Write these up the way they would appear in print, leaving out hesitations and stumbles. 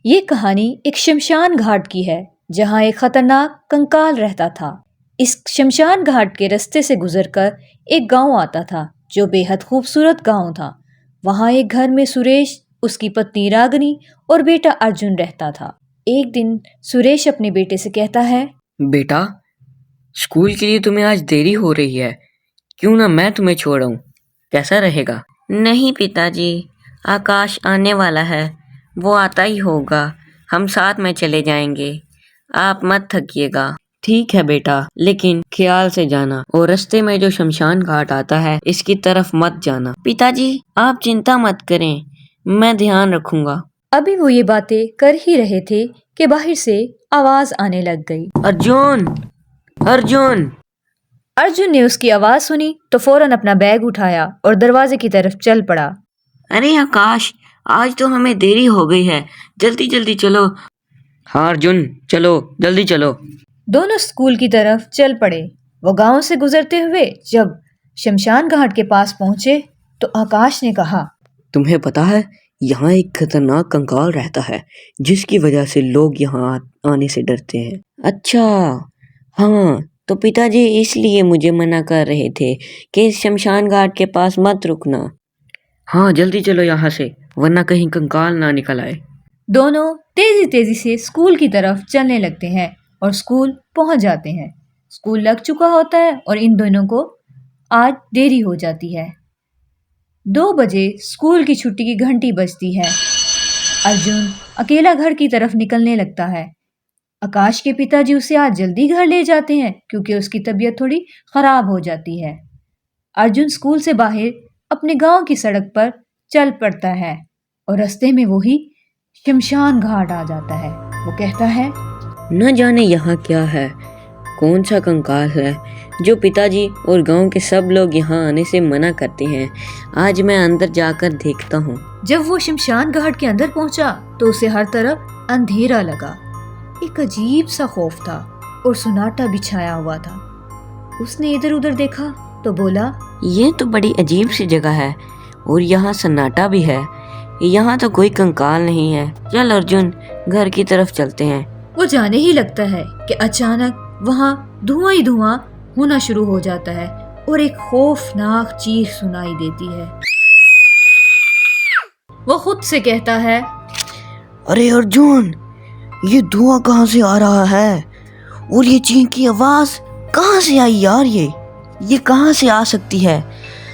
ये कहानी एक शमशान घाट की है जहाँ एक खतरनाक कंकाल रहता था। इस शमशान घाट के रास्ते से गुजरकर एक गांव आता था जो बेहद खूबसूरत गांव था। वहाँ एक घर में सुरेश, उसकी पत्नी रागिनी और बेटा अर्जुन रहता था। एक दिन सुरेश अपने बेटे से कहता है, बेटा, स्कूल के लिए तुम्हें आज देरी हो रही है, क्यों ना मैं तुम्हें छोड़ूं, कैसा रहेगा? नहीं पिताजी, आकाश आने वाला है, वो आता ही होगा, हम साथ में चले जाएंगे, आप मत थकिएगा। ठीक है बेटा, लेकिन ख्याल से जाना और रास्ते में जो शमशान घाट आता है इसकी तरफ मत जाना। पिताजी आप चिंता मत करें, मैं ध्यान रखूंगा। अभी वो ये बातें कर ही रहे थे कि बाहर से आवाज आने लग गई। अर्जुन, अर्जुन! अर्जुन ने उसकी आवाज सुनी तो फौरन अपना बैग उठाया और दरवाजे की तरफ चल पड़ा। अरे आकाश, आज तो हमें देरी हो गई है, जल्दी जल्दी चलो। हाँ अर्जुन, चलो, जल्दी चलो। दोनों स्कूल की तरफ चल पड़े। वो गांव से गुजरते हुए जब शमशान घाट के पास पहुंचे तो आकाश ने कहा, तुम्हें पता है, यहाँ एक खतरनाक कंकाल रहता है जिसकी वजह से लोग यहाँ आने से डरते हैं। अच्छा, हाँ, तो पिताजी इसलिए मुझे मना कर रहे थे कि इस शमशान घाट के पास मत रुकना। हाँ, जल्दी चलो यहाँ से, वरना कहीं कंकाल ना निकल आए। दोनों तेजी तेजी से स्कूल की तरफ चलने लगते हैं और स्कूल पहुंच जाते हैं। स्कूल लग चुका होता है और इन दोनों को आज देरी हो जाती है। 2 बजे स्कूल की छुट्टी की घंटी बजती है। अर्जुन अकेला घर की तरफ निकलने लगता है। आकाश के पिताजी उसे आज जल्दी घर ले जाते हैं क्योंकि उसकी तबीयत थोड़ी खराब हो जाती है। अर्जुन स्कूल से बाहर अपने गांव की सड़क पर चल पड़ता है और रास्ते में वही शमशान घाट आ जाता है। वो कहता है, न जाने यहाँ क्या है, कौन सा कंकाल है जो पिताजी और गांव के सब लोग यहाँ आने से मना करते हैं। आज मैं अंदर जाकर देखता हूँ। जब वो शमशान घाट के अंदर पहुंचा तो उसे हर तरफ अंधेरा लगा। एक अजीब सा खौफ था और सन्नाटा बिछाया हुआ था। उसने इधर उधर देखा तो बोला, ये तो बड़ी अजीब सी जगह है और यहाँ सन्नाटा भी है, यहाँ तो कोई कंकाल नहीं है। चल अर्जुन, घर की तरफ चलते हैं। वो जाने ही लगता है कि अचानक वहाँ धुआं ही धुआं होना शुरू हो जाता है और एक खौफनाक चीख सुनाई देती है। वो खुद से कहता है, अरे अर्जुन, ये धुआं कहाँ से आ रहा है और ये चीख की आवाज कहाँ से आई यार? ये कहाँ से आ सकती है?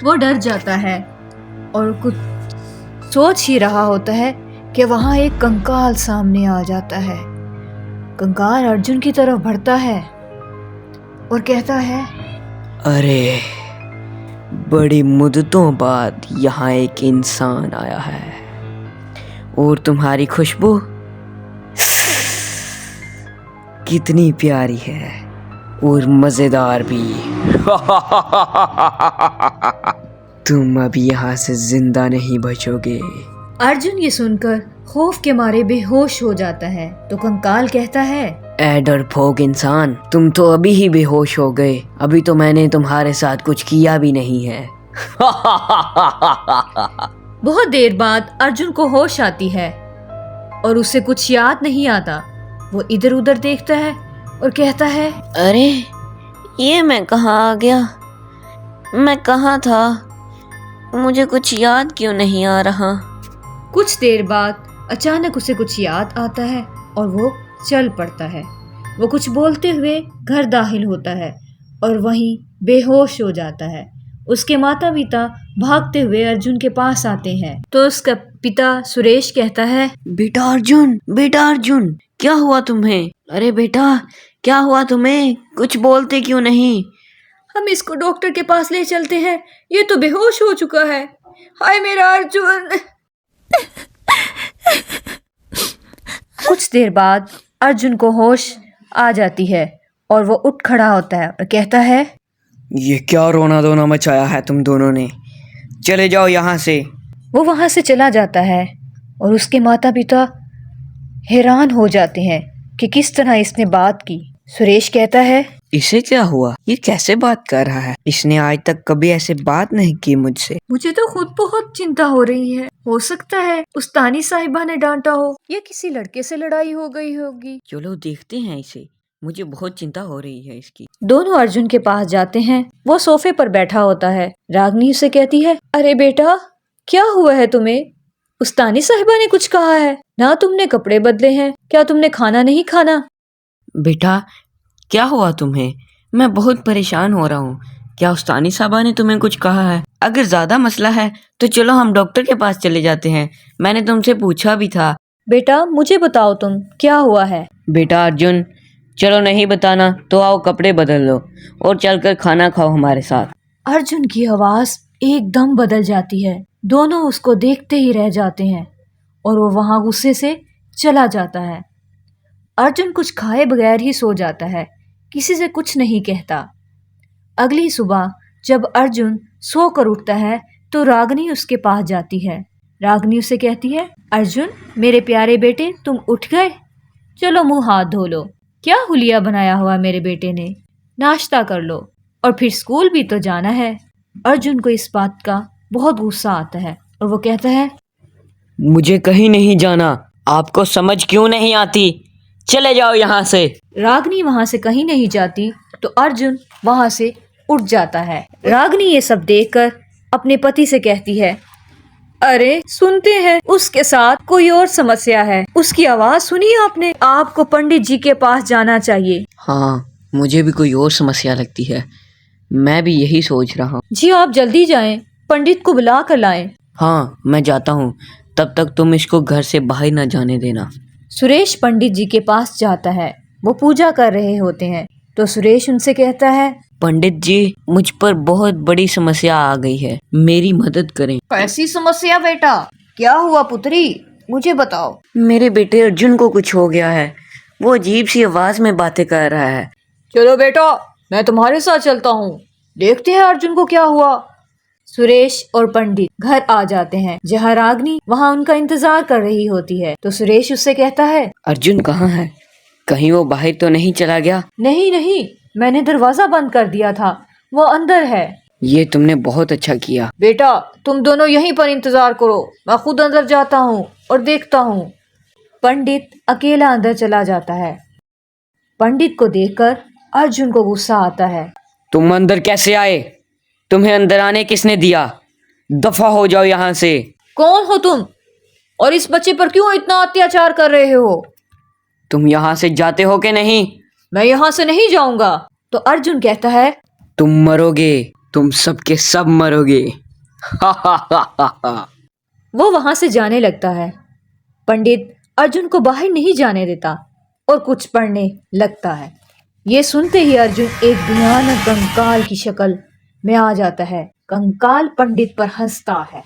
वो डर जाता है और कुछ सोच ही रहा होता है कि वहाँ एक कंकाल सामने आ जाता है। कंकाल अर्जुन की तरफ बढ़ता है और कहता है, अरे, बड़ी मुद्दतों बाद यहाँ एक इंसान आया है और तुम्हारी खुशबू कितनी प्यारी है और मजेदार भी। तुम अभी यहाँ से जिंदा नहीं बचोगे। अर्जुन ये सुनकर खौफ के मारे बेहोश हो जाता है तो कंकाल कहता है, ऐ डरपोक इंसान, तुम तो अभी ही बेहोश हो गए, अभी तो मैंने तुम्हारे साथ कुछ किया भी नहीं है। बहुत देर बाद अर्जुन को होश आती है और उसे कुछ याद नहीं आता। वो इधर उधर देखता है और कहता है, अरे, ये मैं कहाँ आ गया? मैं कहाँ था? मुझे कुछ याद क्यों नहीं आ रहा? कुछ देर बाद अचानक उसे कुछ याद आता है और वो चल पड़ता है। वो कुछ बोलते हुए घर दाखिल होता है और वहीं बेहोश हो जाता है। उसके माता पिता भागते हुए अर्जुन के पास आते हैं तो उसका पिता सुरेश कहता है, बेटा अर्जुन, बेटा अर्जुन, क्या हुआ तुम्हें? अरे बेटा, क्या हुआ तुम्हें? कुछ बोलते क्यों नहीं? हम इसको डॉक्टर के पास ले चलते हैं, ये तो बेहोश हो चुका है। हाय मेरा अर्जुन। कुछ देर बाद अर्जुन को होश आ जाती है और वो उठ खड़ा होता है और कहता है, ये क्या रोना धोना मचाया है तुम दोनों ने, चले जाओ यहाँ से। वो वहां से चला जाता है और उसके माता पिता हैरान हो जाते हैं कि किस तरह इसने बात की। सुरेश कहता है, इसे क्या हुआ? ये कैसे बात कर रहा है? इसने आज तक कभी ऐसे बात नहीं की मुझसे। मुझे तो खुद बहुत चिंता हो रही है। हो सकता है उस्तानी साहिबा ने डांटा हो या किसी लड़के से लड़ाई हो गई होगी। चलो देखते हैं इसे, मुझे बहुत चिंता हो रही है इसकी। दोनों अर्जुन के पास जाते हैं। वो सोफे पर बैठा होता है। रागनी उसे कहती है, अरे बेटा, क्या हुआ है तुम्हें? उस्तानी साहिबा ने कुछ कहा है ना? तुमने कपड़े बदले हैं, क्या तुमने खाना नहीं खाना? बेटा, क्या हुआ तुम्हें? मैं बहुत परेशान हो रहा हूँ। क्या उस्तानी साहबा ने तुम्हें कुछ कहा है? अगर ज्यादा मसला है तो चलो हम डॉक्टर के पास चले जाते हैं। मैंने तुमसे पूछा भी था। बेटा मुझे बताओ तुम, क्या हुआ है? बेटा अर्जुन, चलो नहीं बताना तो आओ कपड़े बदल लो और चलकर खाना खाओ हमारे साथ। अर्जुन की आवाज एकदम बदल जाती है। दोनों उसको देखते ही रह जाते हैं और वो वहां गुस्से से चला जाता है। अर्जुन कुछ खाए बगैर ही सो जाता है, किसी से कुछ नहीं कहता। अगली सुबह जब अर्जुन सोकर उठता है तो रागनी उसके पास जाती है। रागनी उसे कहती है, अर्जुन मेरे प्यारे बेटे, तुम उठ गए? चलो मुंह हाथ धो लो। क्या हुलिया बनाया हुआ मेरे बेटे ने, नाश्ता कर लो और फिर स्कूल भी तो जाना है। अर्जुन को इस बात का बहुत गुस्सा आता है और वो कहता है, मुझे कहीं नहीं जाना। आपको समझ क्यों नहीं आती? चले जाओ यहाँ से। रागनी वहां से कहीं नहीं जाती तो अर्जुन वहां से उठ जाता है। रागनी ये सब देखकर अपने पति से कहती है, अरे सुनते हैं उसके साथ कोई और समस्या है। उसकी आवाज सुनी आपने? आपको पंडित जी के पास जाना चाहिए। हाँ, मुझे भी कोई और समस्या लगती है। मैं भी यही सोच रहा हूँ। जी आप जल्दी जाएं, पंडित को बुला कर लाएं। हाँ, मैं जाता हूँ। तब तक तुम इसको घर से बाहर न जाने देना। सुरेश पंडित जी के पास जाता है। वो पूजा कर रहे होते हैं तो सुरेश उनसे कहता है, पंडित जी, मुझ पर बहुत बड़ी समस्या आ गई है, मेरी मदद करें। कैसी समस्या बेटा? क्या हुआ पुत्री, मुझे बताओ। मेरे बेटे अर्जुन को कुछ हो गया है। वो अजीब सी आवाज में बातें कर रहा है। चलो बेटा, मैं तुम्हारे साथ चलता हूँ, देखते हैं अर्जुन को क्या हुआ। सुरेश और पंडित घर आ जाते हैं जहाँ रागनी वहाँ उनका इंतजार कर रही होती है। तो सुरेश उससे कहता है, अर्जुन कहाँ है? कहीं वो बाहर तो नहीं चला गया? नहीं नहीं, मैंने दरवाजा बंद कर दिया था, वो अंदर है। ये तुमने बहुत अच्छा किया। बेटा तुम दोनों यहीं पर इंतजार करो, मैं खुद अंदर जाता हूँ और देखता हूँ। पंडित अकेला अंदर चला जाता है। पंडित को देखकर अर्जुन को गुस्सा आता है। तुम अंदर कैसे आए? तुम्हें अंदर आने किसने दिया? दफा हो जाओ यहाँ से। कौन हो तुम और इस बच्चे पर क्यों इतना अत्याचार कर रहे हो? तुम यहाँ से जाते हो कि नहीं? मैं यहाँ से नहीं जाऊंगा। तो अर्जुन कहता है, तुम मरोगे, तुम सब के सब मरोगे। वो वहां से जाने लगता है। पंडित अर्जुन को बाहर नहीं जाने देता और कुछ पढ़ने लगता है। ये सुनते ही अर्जुन एक भयानक कंकाल की शक्ल में आ जाता है। कंकाल पंडित पर हंसता है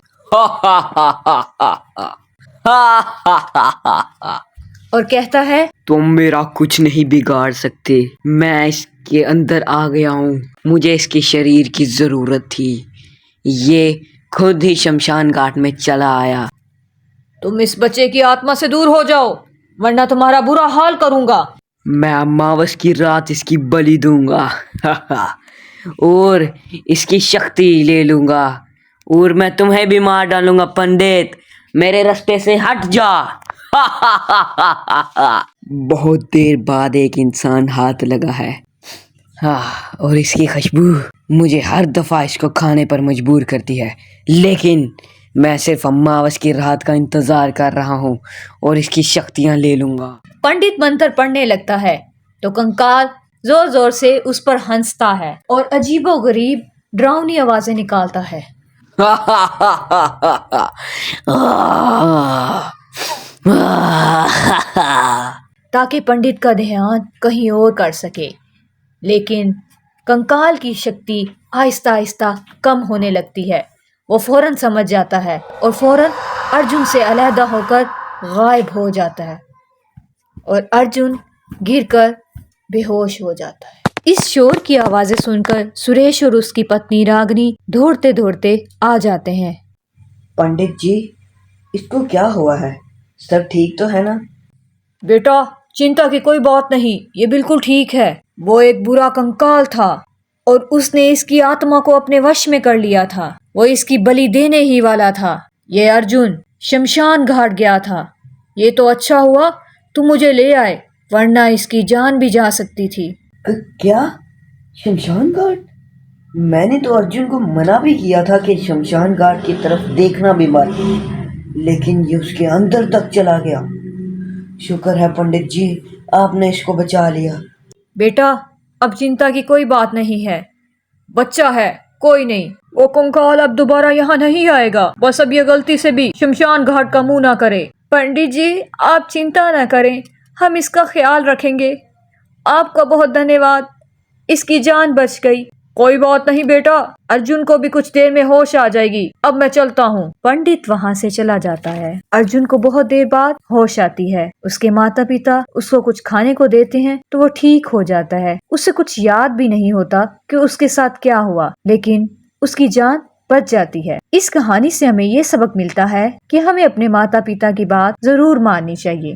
और कहता है, तुम मेरा कुछ नहीं बिगाड़ सकते। मैं इसके अंदर आ गया हूँ। मुझे इसके शरीर की जरूरत थी। ये खुद ही शमशान घाट में चला आया। तुम इस बच्चे की आत्मा से दूर हो जाओ वरना तुम्हारा बुरा हाल करूंगा। मैं अमावस की रात इसकी बलि दूंगा और इसकी शक्ति ले लूंगा और मैं तुम्हें भी मार डालूंगा। पंडित, मेरे रास्ते से हट जा। बहुत देर बाद एक इंसान हाथ लगा है। हाँ, और इसकी खुशबू मुझे हर दफा इसको खाने पर मजबूर करती है। लेकिन मैं सिर्फ अमावस की रात का इंतजार कर रहा हूँ और इसकी शक्तियाँ ले लूंगा। पंडित मंत्र पढ़ने लगता है तो कंकाल जोर जोर से उस पर हंसता है और अजीबोगरीब डरावनी आवाजें निकालता है। ताकि पंडित का ध्यान कहीं और कर सके। लेकिन कंकाल की शक्ति आहिस्ता आहिस्ता कम होने लगती है। वो फौरन समझ जाता है और फौरन अर्जुन से अलहदा होकर गायब हो जाता है और अर्जुन गिरकर बेहोश हो जाता है। इस शोर की आवाजें सुनकर सुरेश और उसकी पत्नी रागनी दौड़ते दौड़ते आ जाते हैं। पंडित जी, इसको क्या हुआ है? सब ठीक तो है ना? बेटा चिंता की कोई बात नहीं, ये बिल्कुल ठीक है। वो एक बुरा कंकाल था और उसने इसकी आत्मा को अपने वश में कर लिया था। वो इसकी बलि देने ही वाला था। ये अर्जुन शमशान घाट गया था। ये तो अच्छा हुआ तुम मुझे ले आए, वरना इसकी जान भी जा सकती थी। क्या? शमशान घाट? मैंने तो अर्जुन को मना भी किया था कि शमशान घाट की तरफ देखना भी मत, लेकिन ये उसके अंदर तक चला गया। शुक्र है पंडित जी, आपने इसको बचा लिया। बेटा, अब चिंता की कोई बात नहीं है। बच्चा है, कोई नहीं। वो कंकाल अब दोबारा यहाँ नहीं आएगा। बस अब ये गलती से भी शमशान घाट का मुंह ना करे। पंडित जी, आप चिंता ना करें, हम इसका ख्याल रखेंगे। आपका बहुत धन्यवाद, इसकी जान बच गई। कोई बात नहीं बेटा, अर्जुन को भी कुछ देर में होश आ जाएगी। अब मैं चलता हूँ। पंडित वहाँ से चला जाता है। अर्जुन को बहुत देर बाद होश आती है। उसके माता पिता उसको कुछ खाने को देते हैं तो वो ठीक हो जाता है। उसे कुछ याद भी नहीं होता कि उसके साथ क्या हुआ, लेकिन उसकी जान बच जाती है। इस कहानी से हमें ये सबक मिलता है कि हमें अपने माता पिता की बात जरूर माननी चाहिए।